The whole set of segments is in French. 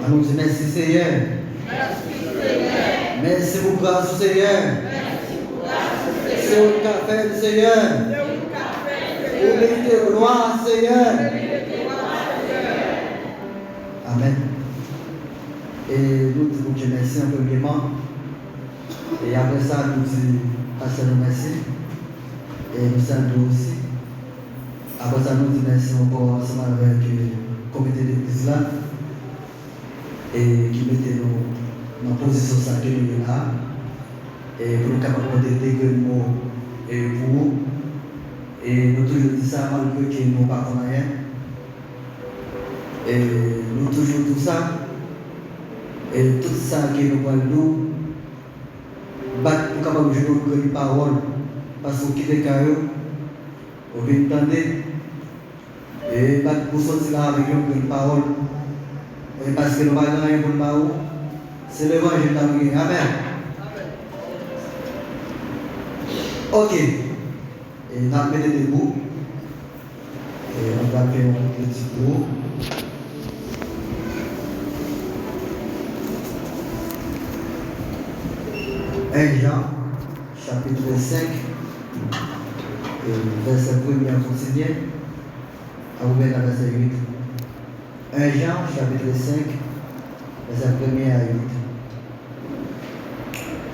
Allons dire merci Seigneur. Merci pour grâce Seigneur. C'est au café du Seigneur. Vous méritez gloire Seigneur. Amen. Et nous disons Dieu merci en premièrement. Et après ça, nous disons Pasteur merci. Et nous saluons aussi. Après ça, nous disons merci encore ensemble avec le comité d'église là. Et qui mettait nous dans la position ça que nous sommes là. Et pour nous capables de dégueuler et pour vous. Et nous toujours disons ça malgré que nous ne parlons rien. Et nous toujours tout ça. Et tout ça que nous voyons, battre pour capable de jouer une parole. Parce qu'on quitte les cailloux, on vient entendre. Et battre pour sortir là avec une parole. Et parce que nous ne parlons rien pour le parole, c'est l'évangile d'amour. Amen. Ok. Et nous allons mettre debout. Et on va faire un petit tour. Jean, chapitre 5, verset 1er à continuer. À ouvrir la verset 8. 1 Jean, chapitre 5, verset 1er à 8.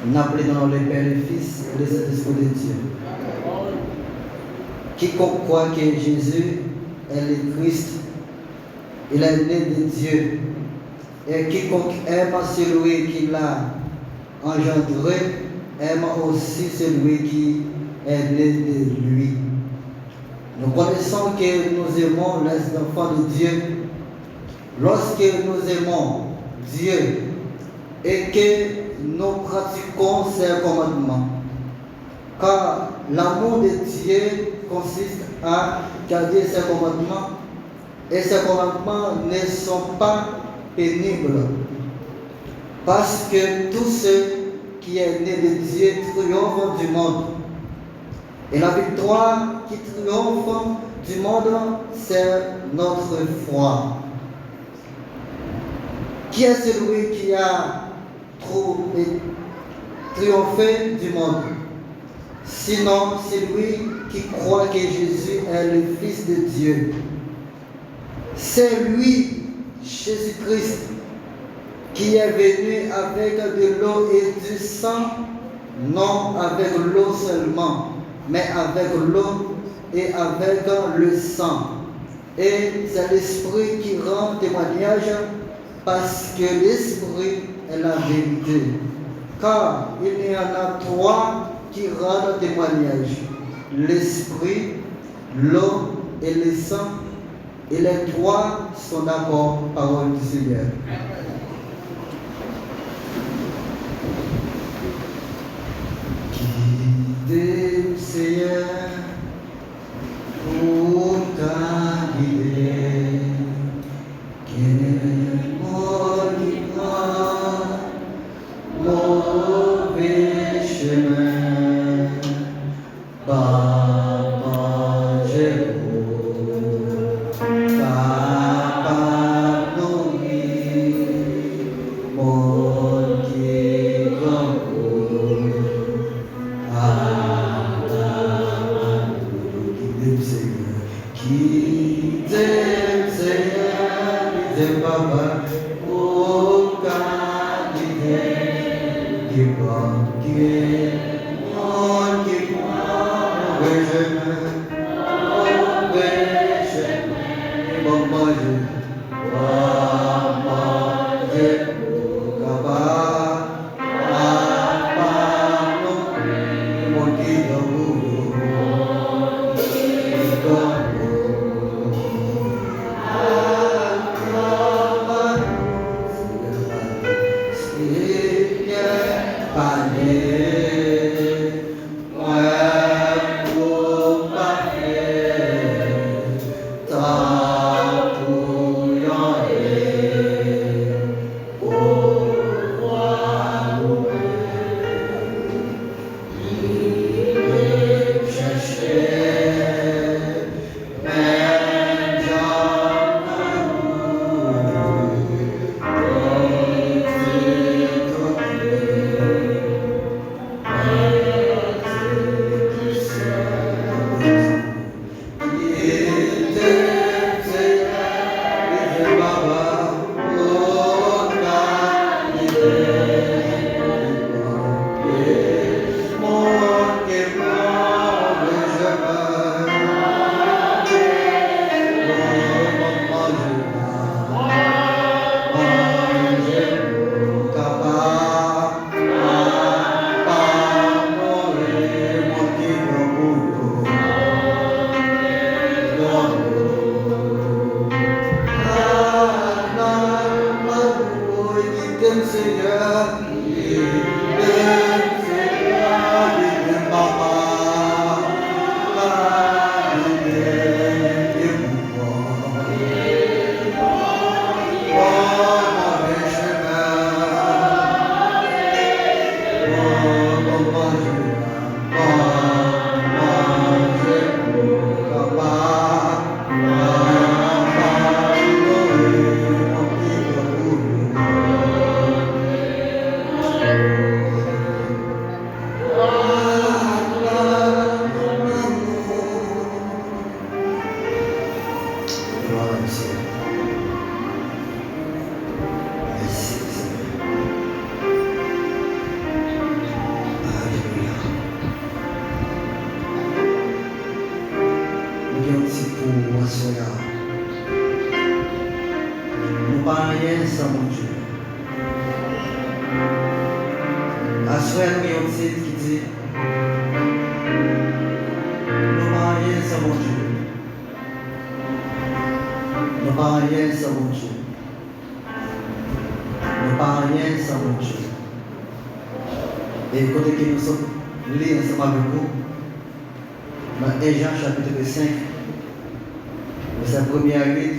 Nous appelons le Père, le Fils et le Saint-Esprit de Dieu. Quiconque croit que Jésus est le Christ, il est né de Dieu. Et quiconque aime celui qui l'a engendré, aime aussi celui qui est né de lui. Nous connaissons que nous aimons les enfants de Dieu lorsque nous aimons Dieu et que nous pratiquons ses commandements. Car l'amour de Dieu consiste à garder ses commandements et ses commandements ne sont pas pénibles. Parce que tout ce qui est né de Dieu triomphe du monde. Et la victoire qui triomphe du monde, c'est notre foi. Qui est celui qui a triomphé du monde? Sinon, celui qui croit que Jésus est le Fils de Dieu. C'est lui, Jésus-Christ, qui est venu avec de l'eau et du sang, non avec l'eau seulement, mais avec l'eau et avec le sang. Et c'est l'Esprit qui rend témoignage, parce que l'Esprit est la vérité. Car il y en a trois qui rendent témoignage: l'Esprit, l'eau et le sang. Et les trois sont d'accord, parole du Seigneur. Guide, Seigneur, pour ta guider, quel mauvais chemin, Papa, je Padre Seigneur, libère, Seigneur, libère papa. Nous pas rien sans mon Dieu. À soi, nous avons un titre qui dit nous pas rien sans mon Dieu. Nous pas rien sans mon Dieu. Nous pas rien sans mon Dieu. Et côté que nous sommes liés ensemble avec vous, dans 1 Jean chapitre 5, verset 1 à 8,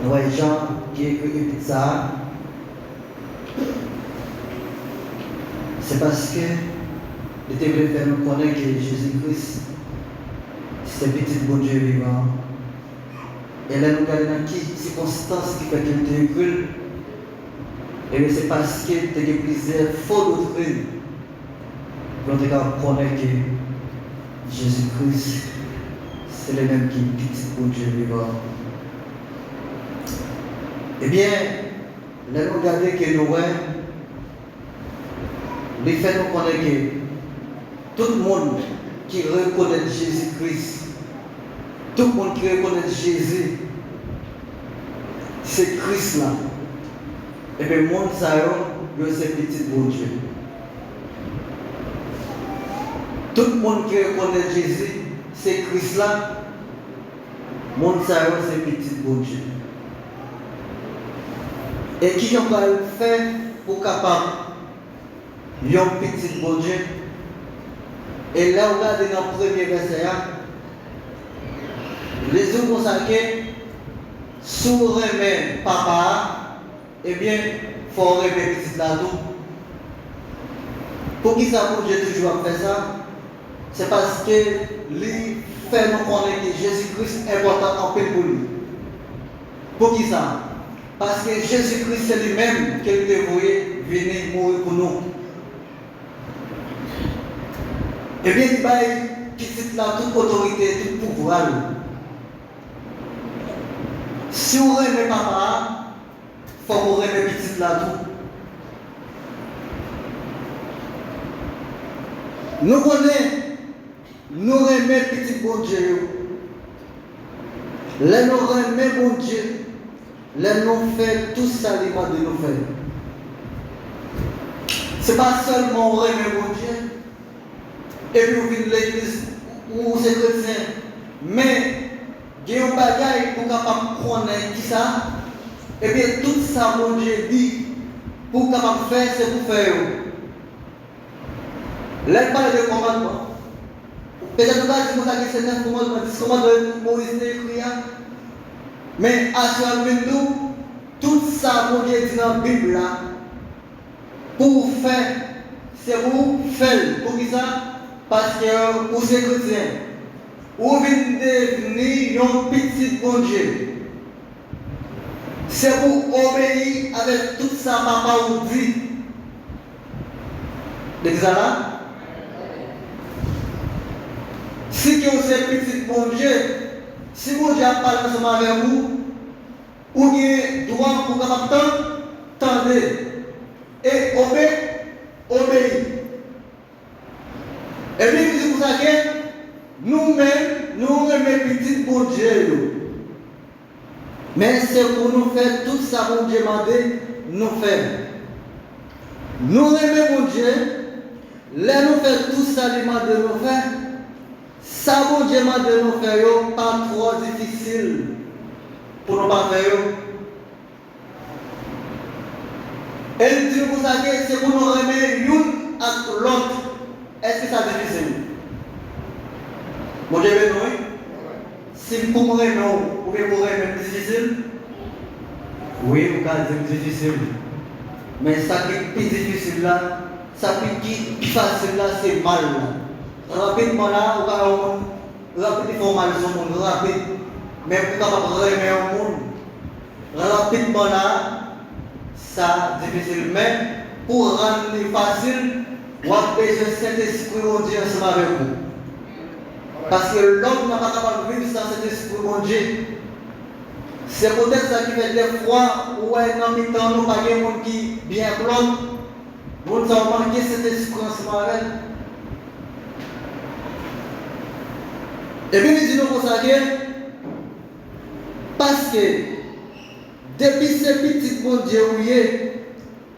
nous voyons Jean qui écrit ça. C'est parce que il était voulu faire nous connaître que Jésus-Christ, c'est petit bon Dieu vivant. Et là, nous regardons dans quelles circonstances qui fait qu'il était écrit. Et c'est parce qu'il était plusieurs faux doctrines qu'on te connaît que Jésus-Christ, c'est le même qui est petit bon Dieu vivant. Eh bien, là, nous regardons que nous voyons. Les faits nous connaissent que tout le monde qui reconnaît Jésus-Christ, tout le monde qui reconnaît Jésus, c'est Christ là. Et bien, le monde, ça c'est petit bon Dieu. Tout le monde qui reconnaît Jésus, c'est Christ là. Le monde, ça c'est petit bon Dieu. Et qui on va le faire pour capable un petit bon Dieu. Et là, on regarde dans le premier verset, les hommes consacrés, sous remet papa, eh bien, il faut remettre petit là tout. Pour qui ça, pour Dieu toujours fait ça? C'est parce que lui fait nous connaître que Jésus-Christ est important en paix pour lui. Pour qui ça? Parce que Jésus-Christ, c'est lui-même qui est dévoué venir mourir pour nous. Et bien, il va quitter là toute autorité, tout pouvoir. Si vous aimez papa, il faut que vous aimez petit là tout. Nous connaissons, nous aimons petit bon Dieu. Là, nous aimons bon Dieu. Là, nous faisons tout ça, les mois de nous faire. Ce n'est pas seulement on aime bon Dieu. Et puis, on vient de l'église ou c'est chrétien. Mais, il y a un bagage pour capable connaître qui ça. Et bien, tout ça, mon Dieu dit, pour capable faire, c'est pour faire. Là, il parle de commandement. Peut-être que vous avez dit que c'est un commandement, 10 commandements, Moïse l'a écrit. Mais, assurez-nous, tout ça, mon Dieu dit dans la Bible, là, pour faire, c'est pour faire. Pour qui ça? Parce que pour ces chrétiens, vous venez devenir un petit bon Dieu. C'est pour obéir avec tout ça, papa vous dit. C'est ça là? Si vous êtes petit bon Dieu, si mon Dieu a parlé ensemble avec vous, vous avez droit pour capable tendre et obéir. Et bien, c'est pour ça que nous-mêmes, nous aimons petit bon Dieu. Mais c'est pour nous faire tout ça, mon Dieu m'a dit, nous faire. Nous aimons mon Dieu, là nous faisons tout ça, il m'a dit nous faire. Ça, mon Dieu m'a dit nous faire, pas trop difficile pour nous pas faire. Elle dit pour ça que c'est pour nous remettre l'une à l'autre. Est-ce que ça est difficile? Mon Dieu, oui. Si pour moi, non, ou bien pour moi, c'est difficile? Oui, vous pouvez dire difficile. Mais ça qui est plus difficile là, ça qui est facile là, c'est mal. Rapidement là, vous pouvez rapidement mal sur le monde, rapide. Mais vous pouvez remettre au monde. Rapidement là, ça difficile. Mais pour rendre facile, vous avez besoin de Saint-Esprit mon Dieu ensemble avec vous. Parce que l'homme n'a pas capable de vivre sans Saint-Esprit mon Dieu. C'est peut-être ça qui fait des fois où dans le temps nous pas de monde qui bien l'autre. Nous avons manqué cet esprit ensemble avec. Et bien, nous disons pour ça que parce que depuis ce petit bon Dieu,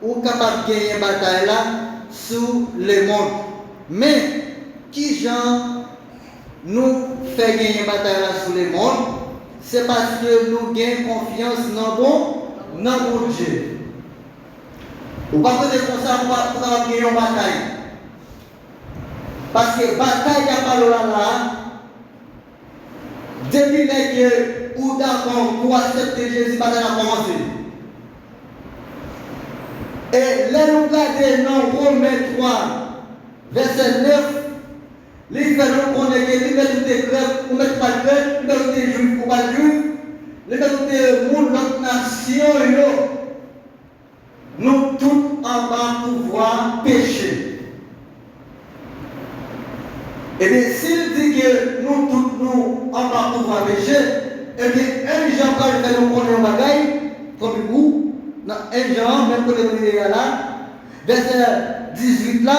vous êtes capable de gagner une bataille là sur le monde. Mais qui gens nous fait gagner une bataille là sur le monde? C'est parce que nous gagnons confiance dans mon Dieu. Ou pas que comme ça pour gagner une bataille. Parce que bataille n'a pas là. Depuis que ou d'accord pour accepter Jésus, bataille a commencé. Et là nous regardons dans Romains 3, verset 9. Les fait nous connaître que les mettent des grecs ou mettent pas de grecs, les mettent des juifs ou pas de juifs, les mettent des monde notre nation nous tous en bas pouvoir pécher. Et bien s'il dit que nous tous nous en bas pouvoir pécher, et bien un Jean quand il fait nous connaître un bagaille, comme vous, dans un Jean, même pour les là, verset 18 là.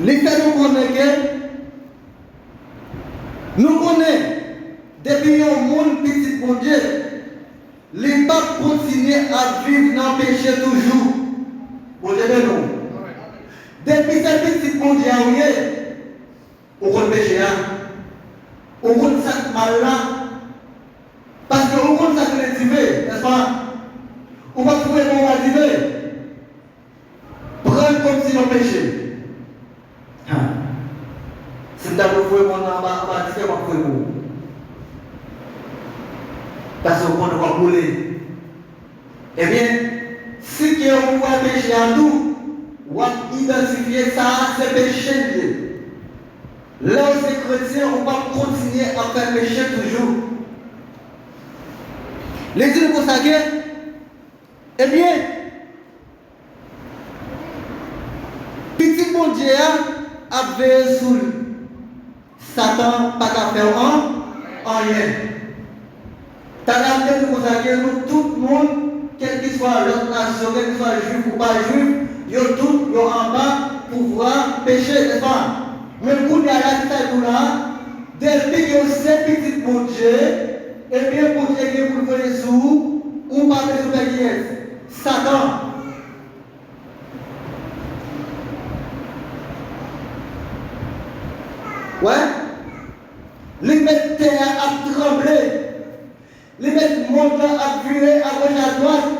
Les faits nous connaissons depuis un monde petit bon Dieu, les papes continuent à vivre dans le péché toujours. Bon Dieu, non. Depuis ce petit bon Dieu, on connaît le péché, on connaît ça mal là, parce qu'on connaît ça que les divers, n'est-ce pas? On va trouver qu'on va dire, prendre comme si on péché. C'est d'abord pour mon âme, c'est pas pour vous. Parce qu'on va brûler. Eh bien, si on voit péché en nous, on va identifier ça, c'est péché de Dieu. Là où c'est chrétien, on va continuer à faire péché toujours. Les dieux pour ça que, eh bien, petit bon Dieu avait sous Satan pas qu'à faire en rien. T'as regardé pour ça que nous, tout le monde, quel que soit l'autre nation, quel que soit juif ou pas juif, ils ont tous en bas pouvoir pécher, n'est-ce pas? Mais pour nous, là, depuis que c'est petit bon Dieu, et bien pour Dieu qui vous le sous, ou pas de sous Satan. Ouais? Les mettre terre à trembler, les mettre monde à virer à gauche à droite,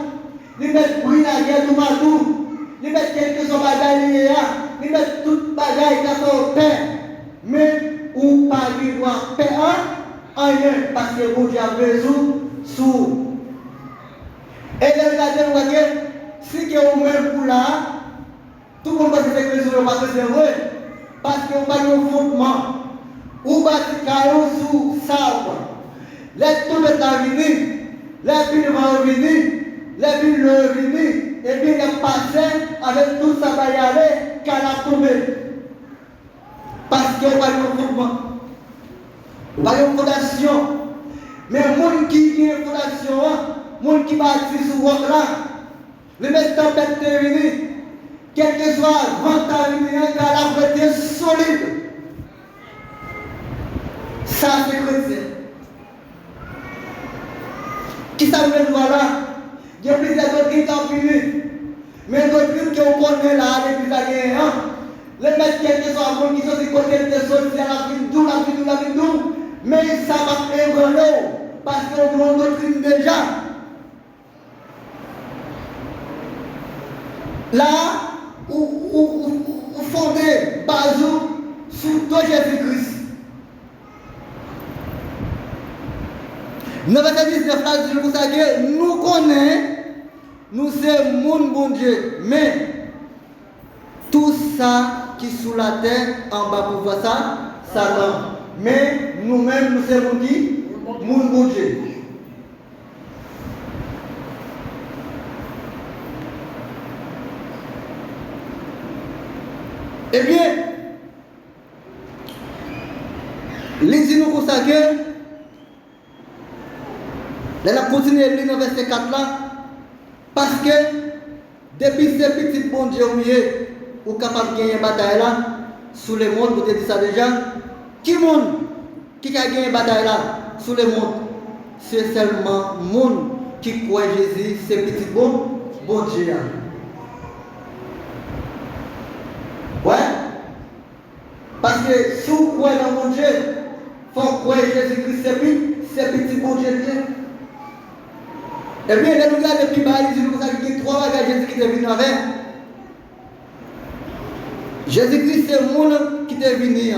les mettre brûler la guerre tout partout, les mettre quelques bagailles, les mettre toute bagaille qui a fait au pain, mais ou pas lui doit faire rien parce que vous avez sous. Et regardez, si vous même pour là, tout le monde va se faire que vous pas c'est vrai, parce que vous n'avez pas de fondement. Ou bâti caillou sous sable. Les tombes sont venues, les bulles vont venir, les bulles vont venir, et puis il passé avec tout ça va y aller, qu'à la tomber. Parce qu'il n'y a pas de fondement. Il n'y a pas de fondation. Mais les gens qui ont une fondation, les gens qui bâtissent sur votre là, les mecs tempêtes sont venus, quel que soit le vent à venir, qu'à la prêter solide. Ça, c'est chrétien. Qui ça veut dire là? Il y a plusieurs doctrines qui ont fini. Mais doctrines qu'on connaît là, depuis la guerre, les mecs qui sont en qui sont du côté de sortir à la vie d'où, mais ça va faire l'eau. Parce qu'on a une doctrine déjà. Là, où fondez Bazou sur toi Jésus-Christ. Dans le verset 19, là, je vous que nous connaissons, nous sommes mon bon Dieu. Mais tout ça qui est sous la terre, en bas pour voir ça, Satan. Mais nous-mêmes, nous sommes qui? Mon bon Dieu. Eh bien, lisez-nous pour ça que, elle a continué à lire dans le verset 4 là, parce que depuis ces petits bon Dieu, vous êtes capable de gagner une bataille là, sous le monde, vous avez dit ça déjà. Qui monde qui a gagné une bataille là, sous le monde? C'est seulement le monde qui croit Jésus, ces petits bon Dieu. Ouais. Parce que si vous croyez dans mon Dieu, il faut croire Jésus-Christ, c'est petit bon Dieu. Et bien, les regards depuis bas, ils disent qu'il y a trois bagages Jésus qui est venu avec. Jésus-Christ, c'est le monde qui est venu.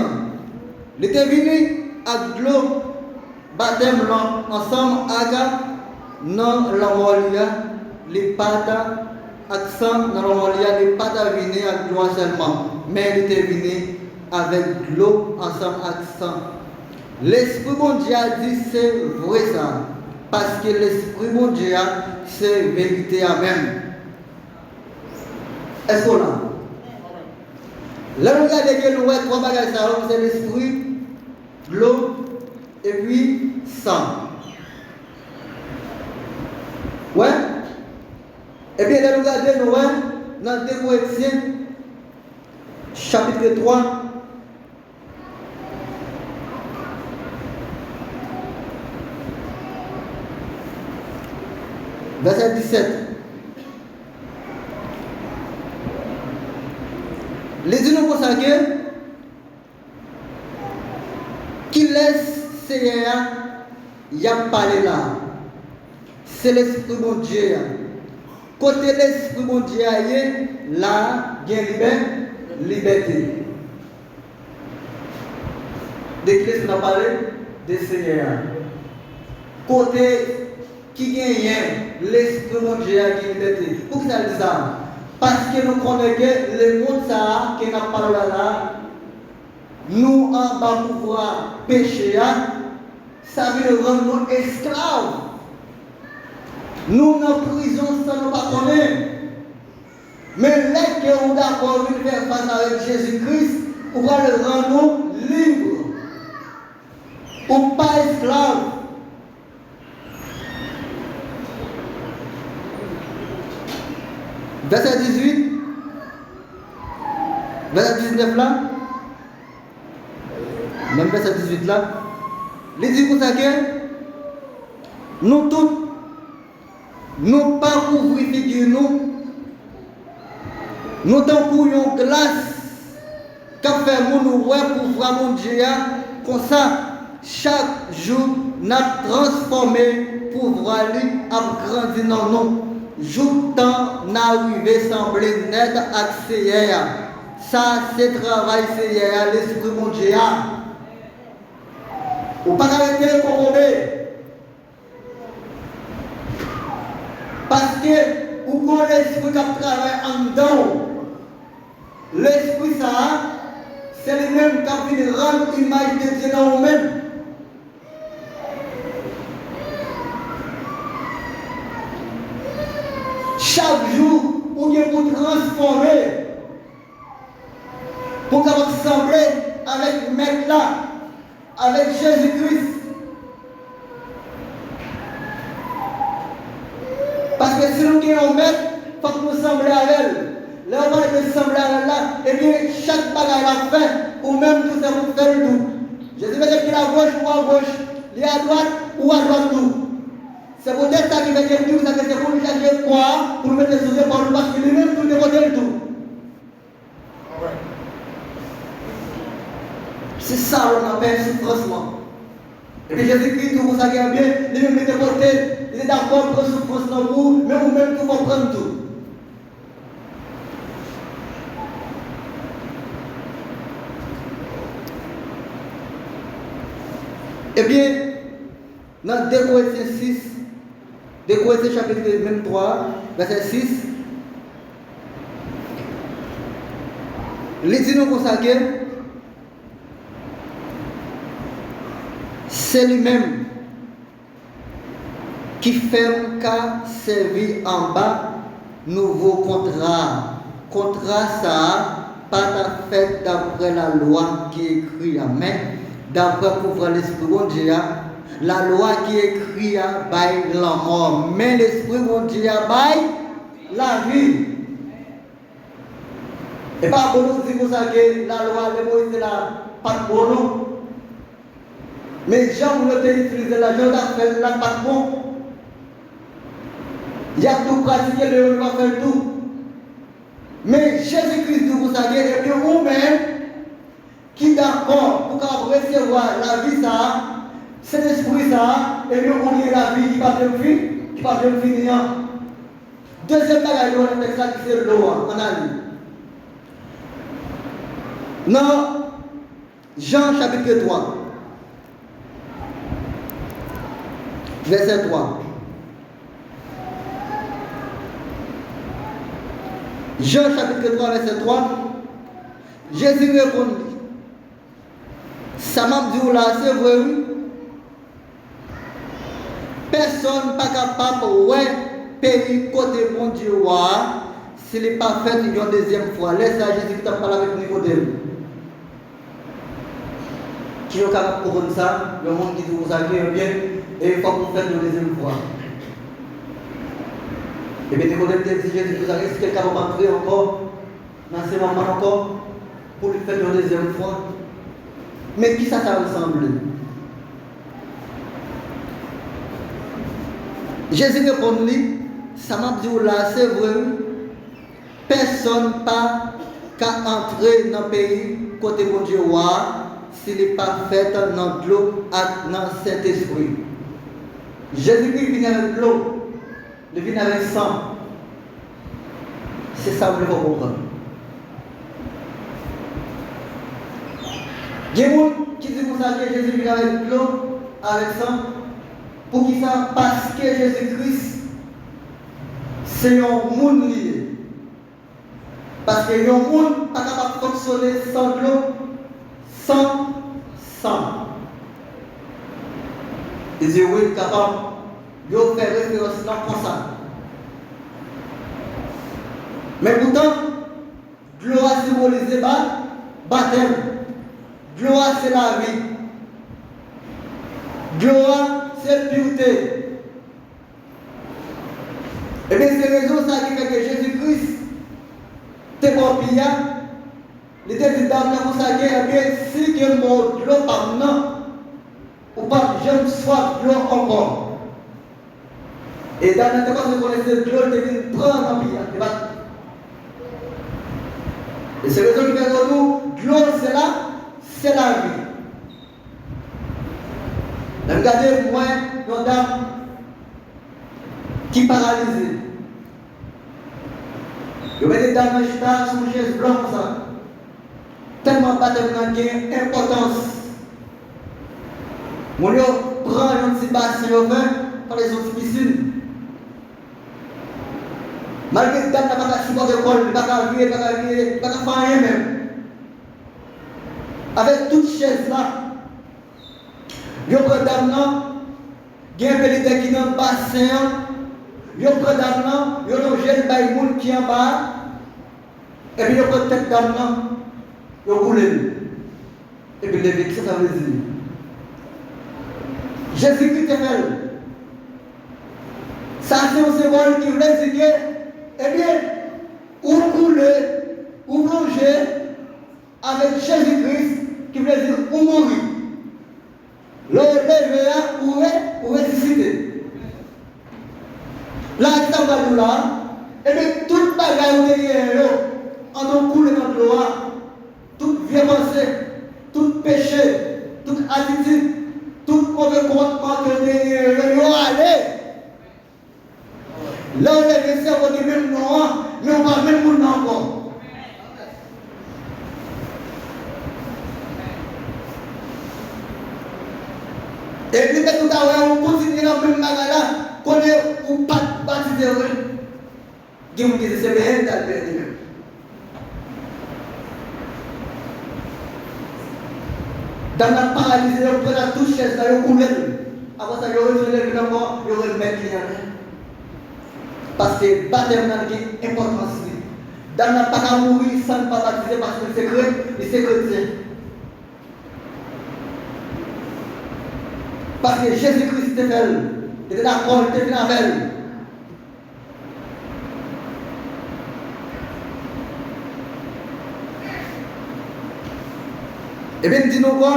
Il est venu avec l'eau, baptême ensemble avec non la molia, les pattes, accent dans la molia, les pattes à venir avec l'eau seulement. Mais il était venu avec l'eau ensemble accent. L'Esprit bon Dieu a dit c'est vrai ça. Parce que l'Esprit bon Dieu c'est vérité à même. Est-ce qu'on a? Là, nous regardons que nous avons trois bagages, c'est l'Esprit, l'eau et puis sang. Ouais? Et bien, là, nous regardons dans 2 Corinthiens, chapitre 3. Verset 17. Les unes pour ça que qui laisse Seigneur, il y a parlé là. C'est l'Esprit bon Dieu. Côté l'Esprit bon Dieu, là, il y a liberté. De qui est-ce qu'on a parlé? De Seigneur. Côté qui gagne l'Esprit bon Dieu qui est liberté. Pourquoi ça dit ça? Parce que nous connaissons que le monde ça qui n'a pas là, nous en bas pouvoir pécher, ça veut rendre nous esclaves. Nous en prison, ça nous pas connaître. Mais là que nous d'accord de faire face avec Jésus-Christ, on va le rendre nous libres. Ou pas esclaves. Verset 18, verset 19 là, même verset 18 là, il dit pour ça que nous tous, nous pas couvrir figure nous t'en couillons glace, qu'a fait nous ouais pour voir mon Dieu, comme ça, chaque jour, nous transformé pour voir lui à grandir dans nous. Jour temps n'arrivé semblé net accès. Ça c'est travail c'est l'Esprit mon Dieu. Ou pas arrêter de commander. Parce que ou qu'on l'Esprit qui travaille en dedans. L'Esprit ça c'est le même qui vient rendre l'image de Dieu dans nous-mêmes. Chaque jour, on vient pour transformer, pour ressembler avec le Maître là, avec Jésus-Christ. Parce que si nous avons un Maître, il faut que nous sembler avec elle. Là, on va sembler avec elle là, et bien chaque bagaille a fait, ou même tout ça pour faire le tout. Jésus veut dire qu'il est à gauche ou à gauche, il est à droite ou à droite tout. C'est peut-être ça qui veut dire que c'est pour nous chercher quoi, pour nous mettre sous épaule, parce que lui-même tout est côté tout. C'est ça qu'on appelle souffrance. Et puis Jésus-Christ, vous savez bien, lui-même est côté, il est d'accord pour souffrance dans vous, mais vous-même vous comprenez tout. Eh bien, dans 2 Corinthiens 6, 2 Corinthiens chapitre 23, verset 6, il dit nous comme ça que c'est lui-même qui fait qu'à servir en bas nouveau contrat. Contrat ça, pas fait d'après la loi qui est écrite à main, d'après pour l'esprit de Dieu. La loi qui est écrite à bail la mort, mais l'esprit de Dieu bail la vie. Et pas pour nous dire ça que la loi de Moïse c'est la pas pour nous. Mais Jean voulait utiliser la loi d'affaires la pas bon. Il y a tout pratiqué, le va faire tout. Mais Jésus-Christ nous a dit, et puis vous-même, qui est d'accord pour recevoir la vie, ça, cet esprit, ça, et puis on est la vie qui va bien finir. Deuxième bagage, on a texte qui c'est l'eau, on a lu. Non, Jean chapitre 3, verset 3. Jean chapitre 3, verset 3, Jésus répondit, ça m'a dit là, c'est vrai, oui. Personne pas capable de payer côté bon Dieu, s'il n'est pas fait une deuxième fois. Laisse ça, Jésus qui t'a parlé avec Nicodème. Qui est capable de comprendre ça, le monde qui dit vous avez bien, et il faut qu'on fasse une deuxième fois. Et bien, Nicodème dit, Jésus vous avez, est-ce quelqu'un va entrer encore, dans ce moment encore, pour lui faire une deuxième fois? Mais qui ça ressemble? Jésus répondit, ça m'a dit là, c'est vrai, personne pas qu'à entrer dans le pays côté bon Dieu s'il n'est pas fait dans l'eau et dans le Saint-Esprit. Jésus-Christ vient avec l'eau, il vient avec le sang. C'est ça que vous devez comprendre. Il y a des gens qui disent que Jésus vient avec l'eau, avec le sang. Pour qui ça? Parce que Jésus-Christ, c'est un monde lié. Parce que un monde n'est pas capable de fonctionner sans l'eau, sans sang. Il dit oui, capable de faire référence dans comme ça. Mais pourtant, l'eau a symbolisé baptême. L'eau c'est la vie. L'eau c'est pureté. Et bien c'est raison ça qui fait que Jésus-Christ t'es pas pillé. Il était dit d'âme comme ça que bien si que mon l'eau par non ou pas j'aime soit l'eau encore. Et dans notre cas vous connaissez l'eau qui vient prendre en pillé. Et c'est raison qui fait que nous l'eau c'est la vie. Regardez, moi, une dame qui est paralysée. Je mets des dames sur une chaise blanche comme ça. Tellement pas de importance. Mon lieu prend un petit bassin au vin par les autres piscines. Malgré que dame n'a pas de support de col, pas de vie, pas de faire rien même. Avec toute chaise là. Yo prend dame nan, gen pelite qui dans bassin, yo prend dame nan, yo longe le bay moun qui en bas, et puis yo prend tête dame nan, yo roule. Et puis lever, ça veut dire. Jésus-Christ est fait. Ça c'est un symbole qui veut dire que, eh bien, ou couler, ou plonger avec Jésus-Christ, qui veut dire ou mourir. Le lever ou ressusciter. Là, ça va nous là, et bien toute bagarre derrière en nous coule dans l'eau, toute vieille pensée, tout péché, toute attitude, tout mauvais comportement que derrière eux, allez. Là, on est resté avec le même nom, mais on va même nous encore. on continue dans le même magasin, qu'on est ou pas baptisé. Qui me dit c'est bien d'Albert. Dans la paralysie, on prend la touche, ça y est, on coule. Après ça, il y aurait le mort, il y aurait le mec qui est. Parce que le baptême est important. Dans la pas mourir sans ne pas baptiser parce que c'est chrétien. Parce que Jésus-Christ était fait, il était d'accord, il était venu avec elle. Et bien, dis-nous quoi?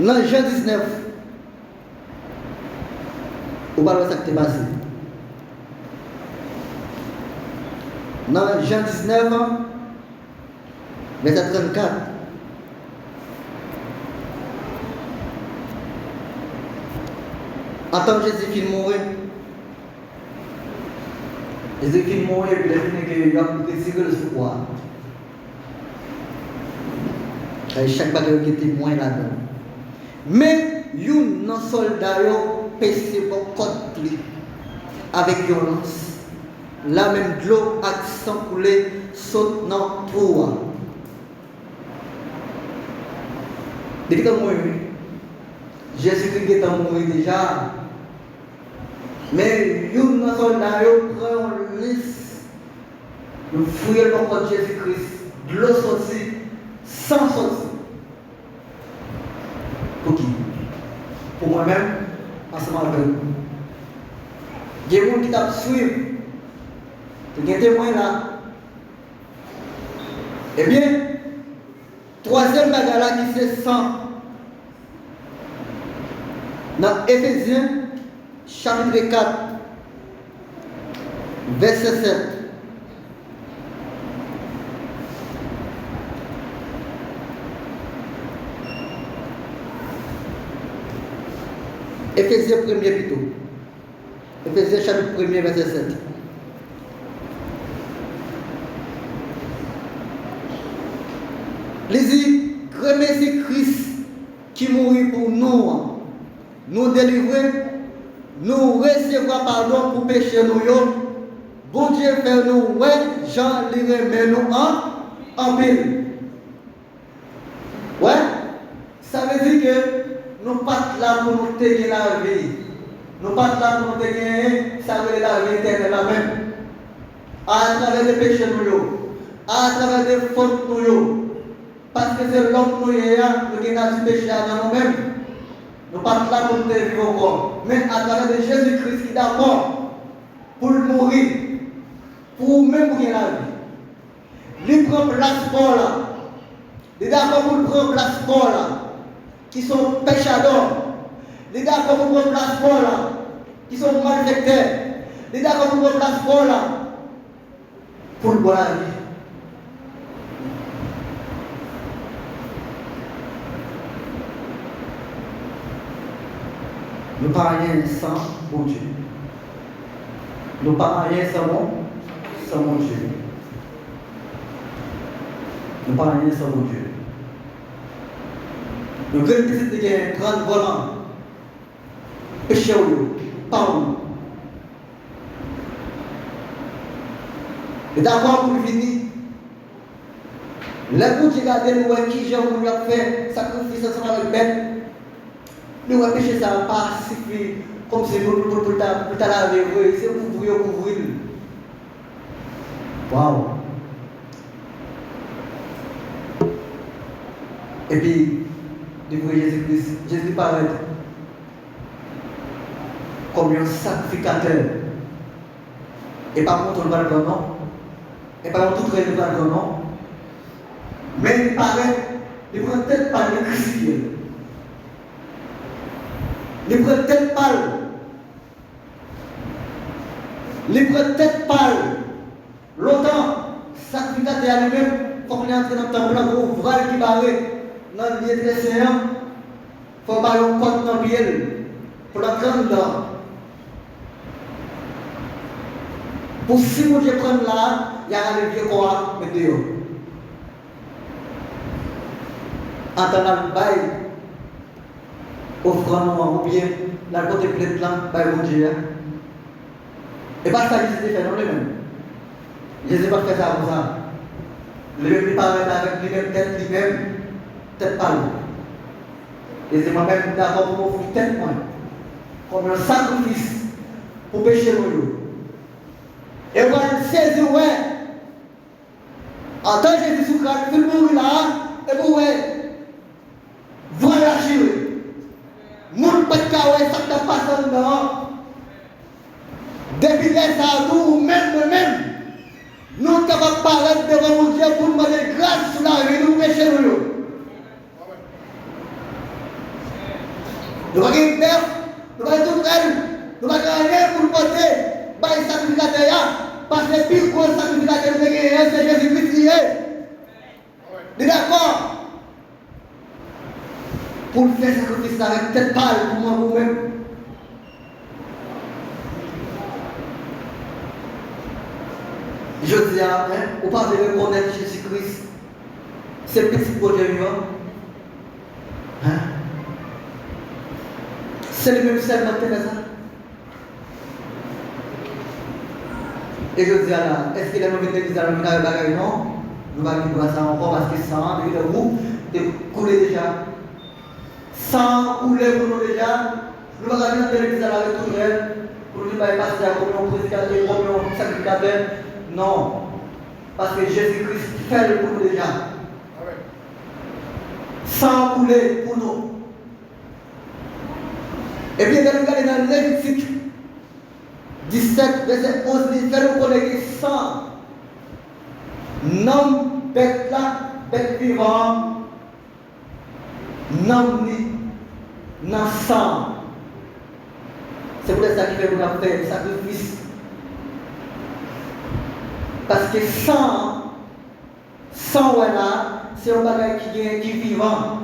Dans Jean 19, on va voir ce qui est passé. Dans Jean 19, verset 34. En tant que Jésus-Christ mourait, Jésus-Christ mourait, puis il a retiré le secours. Chaque bagaille qui était moins là-dedans. Mais, un soldat a passé pour côté avec violence. La même de l'eau a sang coulé saute dans le trou. Depuis qu'il est mort, Jésus-Christ est mort déjà. Mais un soldat a pris un lisse, il fouillé le corps de Jésus-Christ, de l'eau sortie, sans sortir. Pour qui? Pour moi-même, ensemble avec vous. Il y a des gens qui t'a suivi. Il y a des témoins là. Eh bien, troisième bagarre là qui c'est 100. Dans Éphésiens, chapitre 4, verset 7. Éphésiens 1er plutôt. Éphésiens chapitre 1er, verset 7. Lisez, remerciez Christ qui mourit pour nous, nous délivrer, nous recevoir pardon pour pécher nous. Bon Dieu fait nous, ouais, Jean les remet nous en pile. Ouais, ça veut dire que nous ne sommes pas là pour nous tenir la vie. Nous ne sommes pas là pour nous tenir la vie éternelle la même. À travers les péchés nous, à travers les fautes nous. Parce que c'est l'homme nous qui a du péché dans nous-mêmes. Nous ne sommes pas là pour nous tenir encore. Mais à travers de Jésus-Christ qui est d'accord pour mourir, pour même pour la vie. Il prend place pour là. Il est d'accord pour prendre place pour là. Qui sont péchadors. Il est d'accord pour prendre place pour là. Qui sont malfaiteurs. Il est d'accord pour prendre place pour là. Pour le boire la vie. Nous ne parlons rien sans mon Dieu. Nous ne parlons rien sans mon Dieu. Nous ne parlons rien sans mon Dieu. Nous voulons que c'était un grand volant. Péché ou pas où. Et d'abord pour venir. Les bouts qui regardent nous qui j'ai fait sacrifice ensemble avec bête. Nous avons péché ça pas suffit comme si pour ta laver, c'est pour couvrir. Waouh! Et puis, devant Jésus-Christ, Jésus paraît comme un sacrificateur. Et pas contre le balcon, non. Et pas contre le balcon, non. Mais il paraît, il prend tête par le crucifié. Il prend tête pâle. Il prend tête pâle. Longtemps, sacrificateur lui-même, il faut qu'on entre dans le temple, un gros voile qui barrait dans le lieu très saint. Il faut avoir un compte dans le pied pour la grande là. Pour si vous voulez prendre là, il y a un vieux quoi, mais dehors. En temps de bail, offrant ou bien la contempler de plan par mon Dieu. Et pas ça qui s'était fait, non, lui-même. Jésus pas fait ça pour ça. Lui-même, il parlait avec lui-même, tête pâle. Et c'est moi-même d'abord pour m'offrir tête moi, comme un sacrifice pour pécher mon. Et on va saisir, ouais. En tant que Jésus Christ, il mourir là, et vous, ouais, voyager. Moun pas de ça t'a passé dedans. Depuis les adultes, ou même, nous sommes capables de parler devant mon Dieu pour demander grâce sur la vie, nous pécher nous. Nous ne pouvons pas nous ne pouvons tout faire, nous ne pouvons rien pour porter, par le sacrificateur, parce que le plus gros sacrificateur c'est Jésus-Christ qui est. D'accord? Pour faire sacrifice avec tête pâle pour moi vous-même. Je dis à vous parlez de connaître Jésus-Christ, c'est petit projet vivant. C'est le même seulement Teresa. Et je dis à là, est-ce qu'il a envie de dire à la bagaille? Non, nous allons dire ça encore parce que ça, depuis le groupe, de couler déjà. Sans couler pour nous déjà, nous allons dire l'église à la retour pour nous passer à communion prédicateur, communion sacrificateur. Non, parce que Jésus-Christ fait le pour nous déjà. Sans couler pour nous. Et bien, nous regardons dans Lévitique 17, verset 11, il fait nous connaître sans nom bête là, bête vivant, nom ni, non sang. C'est pour ça qu'il fait nous faire un sacrifice. Parce que sans voilà, c'est un bagage qui est vivant.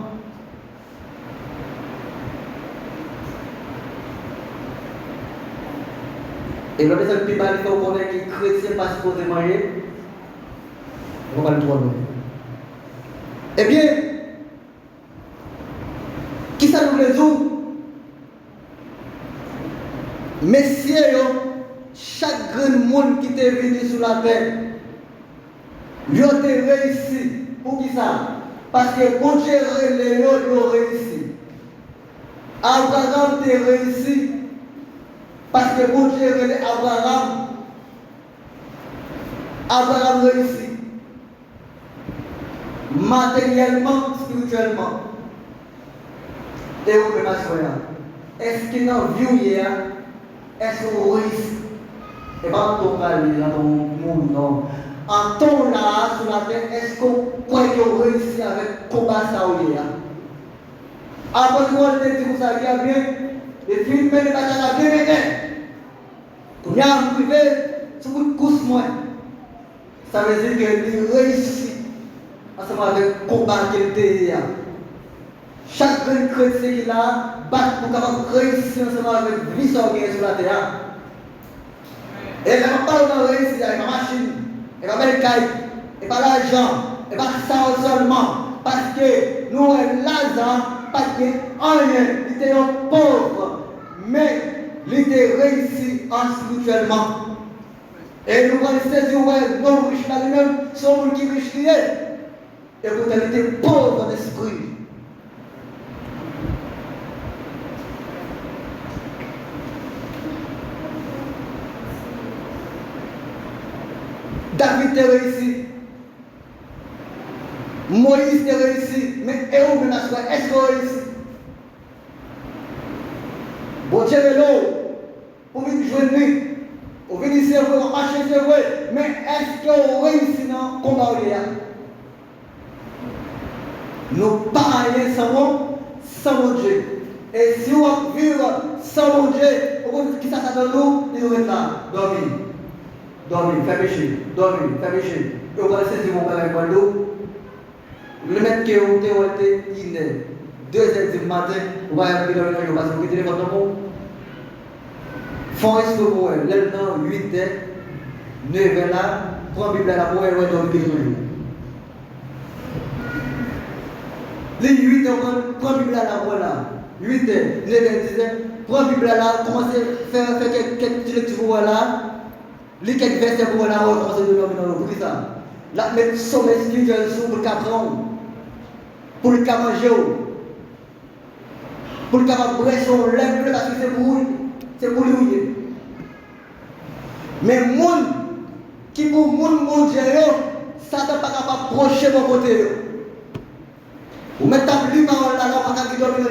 Et le deuxième pays, il faut connaître que les chrétiens pas supposés manger. On va le trouver. Eh bien, qui ça nous les ouvre? Messieurs, chaque grand monde qui est venu sur la terre, ils ont réussi. Pour qui ça? Parce que bon Dieu les ont réussi. Abraham a réussi. Parce que bon Dieu relève Abraham réussit. Matériellement, spirituellement. Et vous pouvez m'assurer. Est-ce qu'il y a une vie hier? Est-ce qu'on réussit? Et pas en ton cas, dans ton monde, non. En ton là, sur la terre, est-ce qu'on croit qu'on réussit avec le combat ça hier? Après que on dit que ça vient bien, les films, les batailles bien menées. Quand il y a un privé, c'est une course moins. Ça veut dire qu'il réussit ensemble avec le combat qu'il a. Chaque chrétien qui a battu pour capable réussir ensemble avec la vie sur la terre. Et il ne parle pas de réussir avec la machine, et pas le caille, et pas l'argent, et pas ça seulement. Parce que nous sommes l'argent, parce qu'en rien, il était pauvre, mais il était réussi spirituellement. Et nous allons saisir, ouais, non riches là lui-même, sont qui riches qui est. Et vous avez été pauvre d'esprit. David a réussi. Moïse a réussi. Mais Héros de Nassoua, est-ce qu'on a réussi? Bon Dieu est là. Pour venir jouer nuit. Pour venir servir, pour marcher servir. Mais est-ce qu'on réussit dans le combat? Nous parlons sans mon Dieu. Et si on vivre sans mon Dieu, qui ça donne nous? Il nous est là. Dormir, faire péché. Et on va laisser mon père avec l'eau. Le mec qui est au thé, il est 2h du matin, on va aller dans le téléphone parce que le téléphone dans mon. Font est-ce que vous êtes là, 8h, 9h là, prends la Bible à la boue et on va dormir tous les jours. Les 8h, prends la Bible à la boue là. 8 heures, 9 heures, 10 heures, prends la Bible là, commencez à faire quelques lectures pour là, lire quelques versets pour là, commencez à dormir dans le ça. Là, mettre sommeil spirituel pour le apprendre, pour le manger, pour le brasser son lèvre, parce que c'est pour lui. Mais le monde qui pour le monde mondial, ça n'est pas capable de procher mon côté. Vous mettez un peu de parole là, on va pas dormir.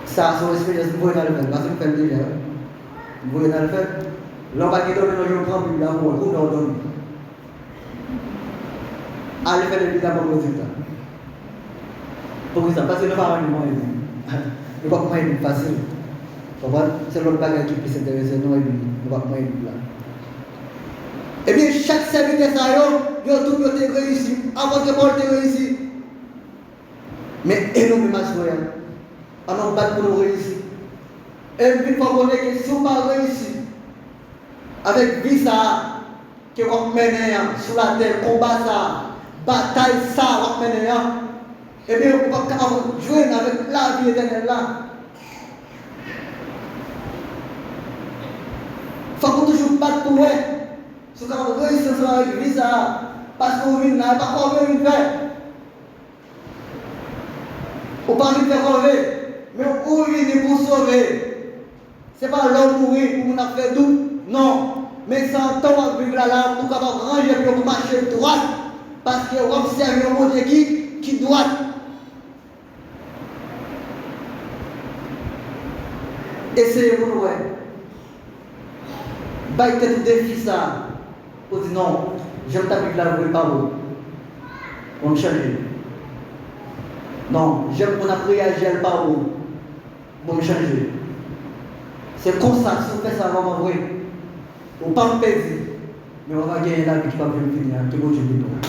Ça, c'est une expérience que vous pouvez le faire. Parce que vous faites déjà. Vous pouvez le faire. Là, on va dormir, on prend une Bible là, on va dormir. Allez faire le Bible pour le résultat. Pour ça, parce que le parole est moins évident. Le pas moins facile. C'est l'autre bagage qui peut s'intéresser, non, le pas moins évident. Eh bien, chaque serviteur, il a tout réussi. Avant que Paul ait réussi. Mais énormément de choses. On a battu pour nous réussir. Et puis, il faut qu'on ait que si on n'a pas réussi, avec vie ça, que on mène sur la terre, combat ça, bataille ça, on mène, eh bien, on va jouer avec la vie éternelle là. Il faut qu'on toujours battre pour eux. Si on a réussi avec vie ça, parce qu'on vient là, pas qu'on veut faire. On ne peut pas faire enlever, mais on vient pour sauver. Ce n'est pas l'homme mourir pour nous faire tout. Non. Mais c'est un temps à vivre là pour pouvoir ranger pour marcher droit. Parce que on observe un monde qui doit. Essayez pour nous. Baillez tout défi ça. On dit non, j'aime ta Bible là, vous ne pas vous. On me change. Non, j'aime qu'on a réagi à pas vous. Vous me changer. C'est comme ça, si on fait ça, on va vrai. On ne peut pas me perdre. Mais on va gagner la vie qui va venir finir. Que bon Dieu nous donne.